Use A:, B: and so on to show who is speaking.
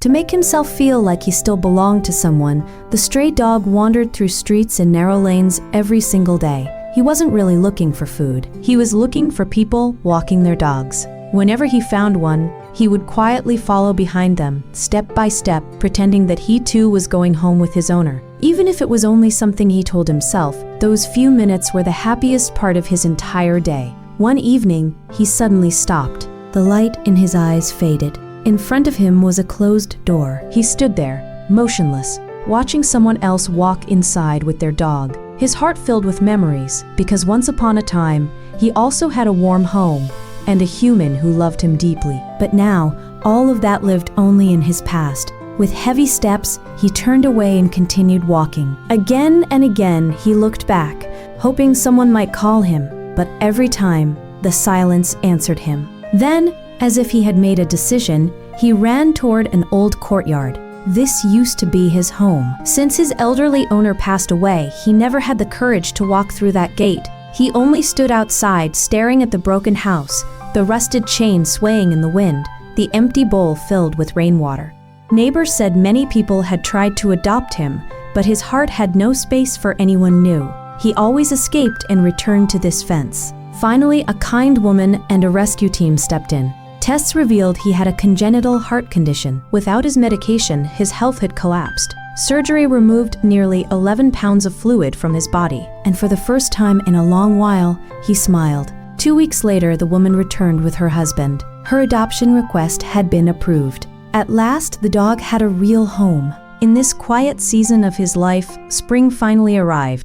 A: To make himself feel like he still belonged to someone, the stray dog wandered through streets and narrow lanes every single day. He wasn't really looking for food. He was looking for people walking their dogs. Whenever he found one, he would quietly follow behind them, step by step, pretending that he too was going home with his owner. Even if it was only something he told himself, those few minutes were the happiest part of his entire day. One evening, he suddenly stopped. The light in his eyes faded. In front of him was a closed door. He stood there, motionless, watching someone else walk inside with their dog. His heart filled with memories, because once upon a time, he also had a warm home and a human who loved him deeply. But now, all of that lived only in his past. With heavy steps, he turned away and continued walking. Again and again, he looked back, hoping someone might call him, but every time, the silence answered him. Then, as if he had made a decision, he ran toward an old courtyard. This used to be his home. Since his elderly owner passed away, he never had the courage to walk through that gate. He only stood outside, staring at the broken house, the rusted chain swaying in the wind, the empty bowl filled with rainwater. Neighbors said many people had tried to adopt him, but his heart had no space for anyone new. He always escaped and returned to this fence. Finally, a kind woman and a rescue team stepped in. Tests revealed he had a congenital heart condition. Without his medication, his health had collapsed. Surgery removed nearly 11 pounds of fluid from his body, and for the first time in a long while, he smiled. 2 weeks later, the woman returned with her husband. Her adoption request had been approved. At last, the dog had a real home. In this quiet season of his life, spring finally arrived.